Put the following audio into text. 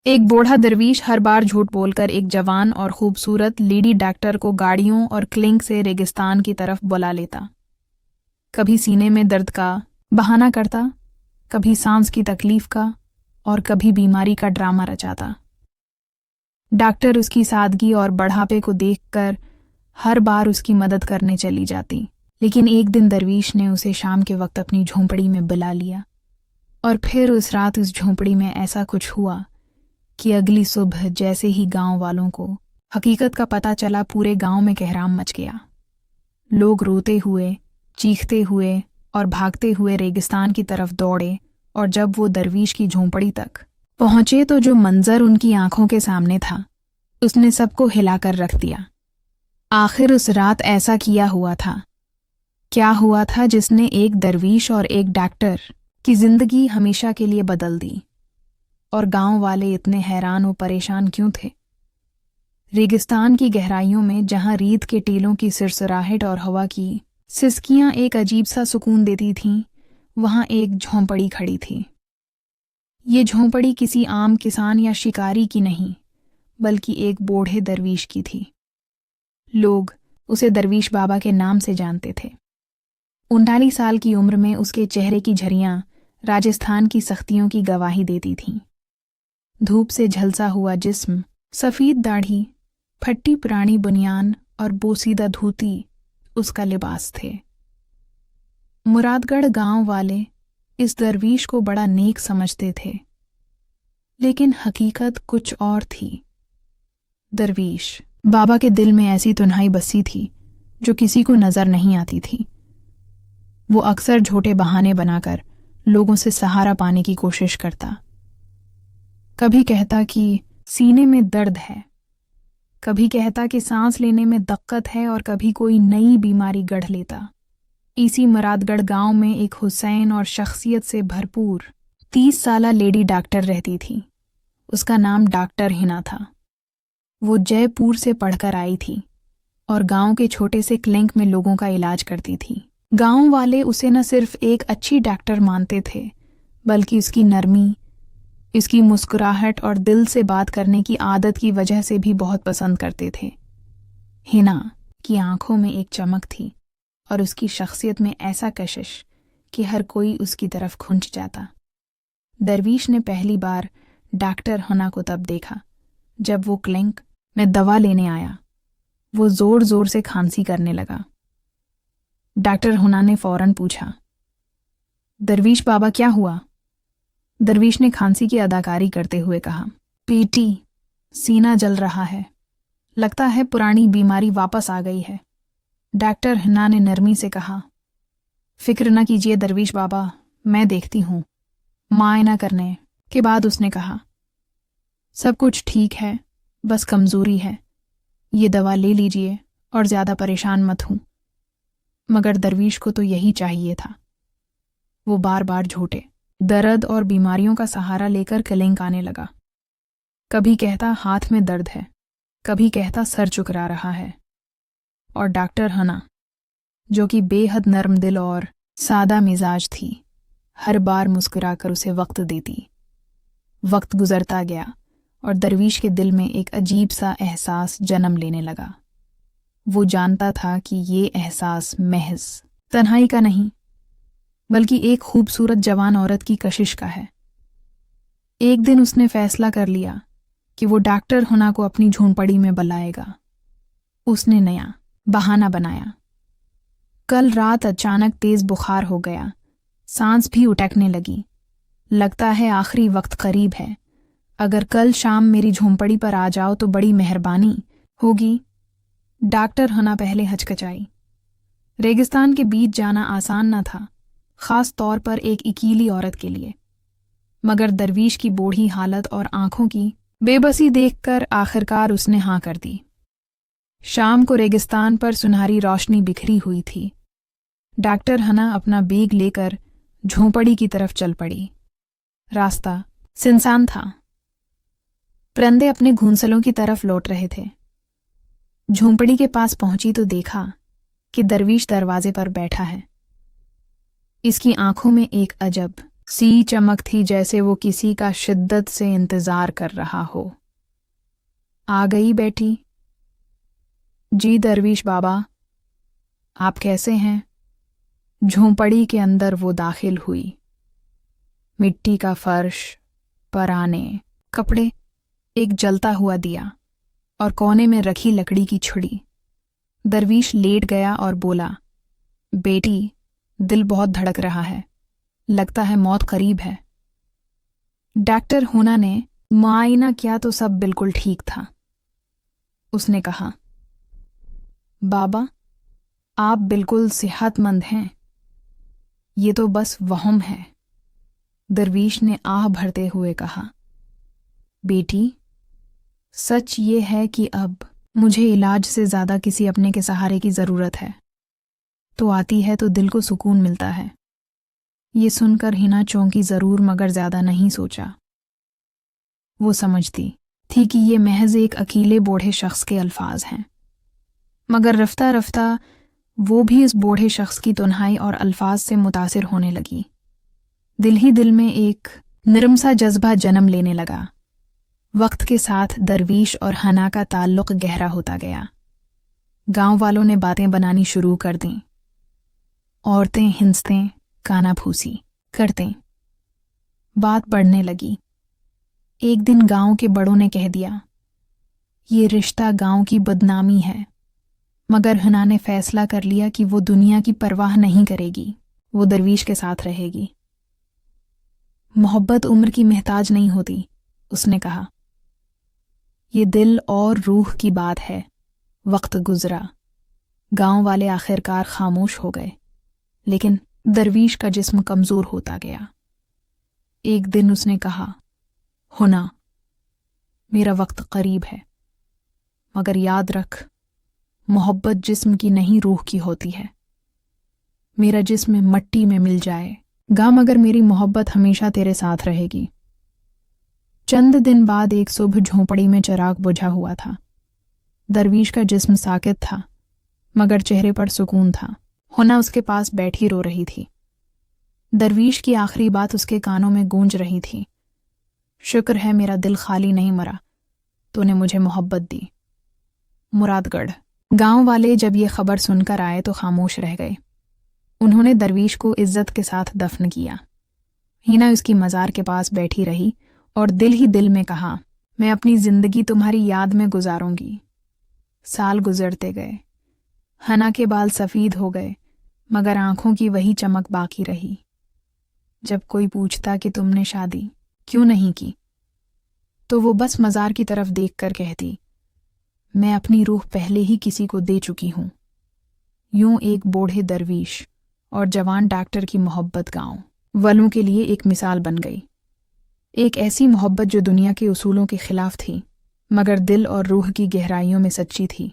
एक बूढ़ा दरवीश हर बार झूठ बोलकर एक जवान और खूबसूरत लेडी डॉक्टर को गाड़ियों और क्लिंक से रेगिस्तान की तरफ बुला लेता। कभी सीने में दर्द का बहाना करता, कभी सांस की तकलीफ का और कभी बीमारी का ड्रामा रचाता। डॉक्टर उसकी सादगी और बढ़ापे को देखकर हर बार उसकी मदद करने चली जाती। लेकिन एक दिन दरवीश ने उसे शाम के वक्त अपनी झोंपड़ी में बुला लिया और फिर उस रात उस झोंपड़ी में ऐसा कुछ हुआ कि अगली सुबह जैसे ही गांव वालों को हकीकत का पता चला, पूरे गांव में कहराम मच गया। लोग रोते हुए, चीखते हुए और भागते हुए रेगिस्तान की तरफ दौड़े और जब वो दरवीश की झोंपड़ी तक पहुंचे तो जो मंजर उनकी आंखों के सामने था उसने सबको हिलाकर रख दिया। आखिर उस रात ऐसा किया हुआ था, क्या हुआ था जिसने एक दरवीश और एक डॉक्टर की जिंदगी हमेशा के लिए बदल दी? और गांव वाले इतने हैरान और परेशान क्यों थे? रेगिस्तान की गहराइयों में जहां रीत के टीलों की सिरसराहट और हवा की सिसकियां एक अजीब सा सुकून देती थीं, वहां एक झोंपड़ी खड़ी थी। ये झोंपड़ी किसी आम किसान या शिकारी की नहीं, बल्कि एक बूढ़े दरवीश की थी। लोग उसे दरवीश बाबा के नाम से जानते थे। 39 साल की उम्र में उसके चेहरे की झरियां राजस्थान की सख्तियों की गवाही देती थीं। धूप से झलसा हुआ जिस्म, सफ़ेद दाढ़ी, फट्टी पुरानी बुनियान और बोसीदा धोती उसका लिबास थे। मुरादगढ़ गांव वाले इस दरवीश को बड़ा नेक समझते थे, लेकिन हकीकत कुछ और थी। दरवीश बाबा के दिल में ऐसी तुन्हाई बसी थी जो किसी को नजर नहीं आती थी। वो अक्सर झूठे बहाने बनाकर लोगों से सहारा पाने की कोशिश करता। कभी कहता कि सीने में दर्द है, कभी कहता कि सांस लेने में दिक्कत है और कभी कोई नई बीमारी गढ़ लेता। इसी मुरादगढ़ गांव में एक हुसैन और शख्सियत से भरपूर 30 साला लेडी डॉक्टर रहती थी। उसका नाम डॉक्टर हिना था। वो जयपुर से पढ़कर आई थी और गांव के छोटे से क्लिनिक में लोगों का इलाज करती थी। गांव वाले उसे न सिर्फ एक अच्छी डॉक्टर मानते थे, बल्कि उसकी नरमी, इसकी मुस्कुराहट और दिल से बात करने की आदत की वजह से भी बहुत पसंद करते थे। हिना की आंखों में एक चमक थी और उसकी शख्सियत में ऐसा कशिश कि हर कोई उसकी तरफ खुंच जाता। दरवीश ने पहली बार डॉक्टर हिना को तब देखा जब वो क्लिनिक में दवा लेने आया। वो जोर जोर से खांसी करने लगा। डॉक्टर हिना ने फौरन पूछा, दरवीश बाबा क्या हुआ? दरवीश ने खांसी की अदाकारी करते हुए कहा, पेटी, सीना जल रहा है, लगता है पुरानी बीमारी वापस आ गई है। डॉक्टर हिना ने नरमी से कहा, फिक्र न कीजिए दरवीश बाबा, मैं देखती हूँ। मुआयना करने के बाद उसने कहा, सब कुछ ठीक है, बस कमजोरी है, ये दवा ले लीजिए और ज्यादा परेशान मत हूं। मगर दरवीश को तो यही चाहिए था। वो बार बार झूठे दर्द और बीमारियों का सहारा लेकर क्लिनिक आने लगा। कभी कहता हाथ में दर्द है, कभी कहता सर चुकरा रहा है। और डॉक्टर हिना, जो कि बेहद नर्म दिल और सादा मिजाज थी, हर बार मुस्कुराकर उसे वक्त देती। वक्त गुजरता गया और दरवीश के दिल में एक अजीब सा एहसास जन्म लेने लगा। वो जानता था कि ये एहसास महज तन्हाई का नहीं, बल्कि एक खूबसूरत जवान औरत की कशिश का है। एक दिन उसने फैसला कर लिया कि वो डॉक्टर हिना को अपनी झोंपड़ी में बुलाएगा। उसने नया बहाना बनाया। कल रात अचानक तेज बुखार हो गया, सांस भी उटकने लगी। लगता है आखिरी वक्त करीब है, अगर कल शाम मेरी झोंपड़ी पर आ जाओ तो बड़ी मेहरबानी होगी। डॉक्टर हिना पहले हचकचाई। रेगिस्तान के बीच जाना आसान न था, खास तौर पर एक अकेली औरत के लिए। मगर दरवीश की बूढ़ी हालत और आंखों की बेबसी देखकर आखिरकार उसने हाँ कर दी। शाम को रेगिस्तान पर सुनहरी रोशनी बिखरी हुई थी। डॉक्टर हिना अपना बैग लेकर झोंपड़ी की तरफ चल पड़ी। रास्ता सुनसान था। परिंदे अपने घोंसलों की तरफ लौट रहे थे। झोंपड़ी के पास पहुंची तो देखा कि दरवीश दरवाजे पर बैठा है। इसकी आंखों में एक अजब सी चमक थी जैसे वो किसी का शिद्दत से इंतजार कर रहा हो। आ गई बेटी? जी दरवीश बाबा, आप कैसे हैं? झोंपड़ी के अंदर वो दाखिल हुई। मिट्टी का फर्श, पराने कपड़े, एक जलता हुआ दिया और कोने में रखी लकड़ी की छुरी। दरवीश लेट गया और बोला, बेटी, दिल बहुत धड़क रहा है, लगता है मौत करीब है। डॉक्टर हुना ने मुआयना किया तो सब बिल्कुल ठीक था। उसने कहा, बाबा, आप बिल्कुल सेहतमंद हैं, ये तो बस वहम है। दरवीश ने आह भरते हुए कहा, बेटी, सच ये है कि अब मुझे इलाज से ज्यादा किसी अपने के सहारे की जरूरत है। तो आती है तो दिल को सुकून मिलता है। ये सुनकर हिना चौंकी जरूर, मगर ज्यादा नहीं सोचा। वो समझती थी कि ये महज एक अकेले बूढ़े शख्स के अल्फाज हैं, मगर रफ्ता रफ्ता वो भी इस बूढ़े शख्स की तन्हाई और अल्फाज से मुतासिर होने लगी। दिल ही दिल में एक नरम सा जज्बा जन्म लेने लगा। वक्त के साथ दरवीश और हना का ताल्लुक गहरा होता गया। गांव वालों ने बातें बनानी शुरू कर दीं। औरतें हिंसतें, कानाफूसी करतें। बात बढ़ने लगी। एक दिन गांव के बड़ों ने कह दिया, ये रिश्ता गांव की बदनामी है। मगर हना ने फैसला कर लिया कि वो दुनिया की परवाह नहीं करेगी, वो दरवीश के साथ रहेगी। मोहब्बत उम्र की मोहताज नहीं होती, उसने कहा। ये दिल और रूह की बात है। वक्त गुजरा, गांव वाले आखिरकार खामोश हो गए, लेकिन दरवीश का जिस्म कमजोर होता गया। एक दिन उसने कहा, हुना, मेरा वक्त करीब है, मगर याद रख, मोहब्बत जिस्म की नहीं रूह की होती है। मेरा जिस्म मट्टी में मिल जाएगा मगर मेरी मोहब्बत हमेशा तेरे साथ रहेगी। चंद दिन बाद एक सुबह झोंपड़ी में चिराग बुझा हुआ था। दरवीश का जिस्म साकित था, मगर चेहरे पर सुकून था। हुना उसके पास बैठी रो रही थी। दरवीश की आखिरी बात उसके कानों में गूंज रही थी, शुक्र है मेरा दिल खाली नहीं मरा, तूने मुझे मोहब्बत दी। मुरादगढ़। गांव वाले जब ये खबर सुनकर आए तो खामोश रह गए। उन्होंने दरवीश को इज्जत के साथ दफन किया। हिना उसकी मज़ार के पास बैठी रही और दिल ही दिल में कहा, मैं अपनी जिंदगी तुम्हारी याद में गुजारूंगी। साल गुजरते गए। हना के बाल सफ़ीद हो गए, मगर आंखों की वही चमक बाकी रही। जब कोई पूछता कि तुमने शादी क्यों नहीं की, तो वो बस मज़ार की तरफ देखकर कहती, मैं अपनी रूह पहले ही किसी को दे चुकी हूं। यूं एक बूढ़े दरवीश और जवान डॉक्टर की मोहब्बत गांव वालों के लिए एक मिसाल बन गई। एक ऐसी मोहब्बत जो दुनिया के उसूलों के खिलाफ थी, मगर दिल और रूह की गहराइयों में सच्ची थी।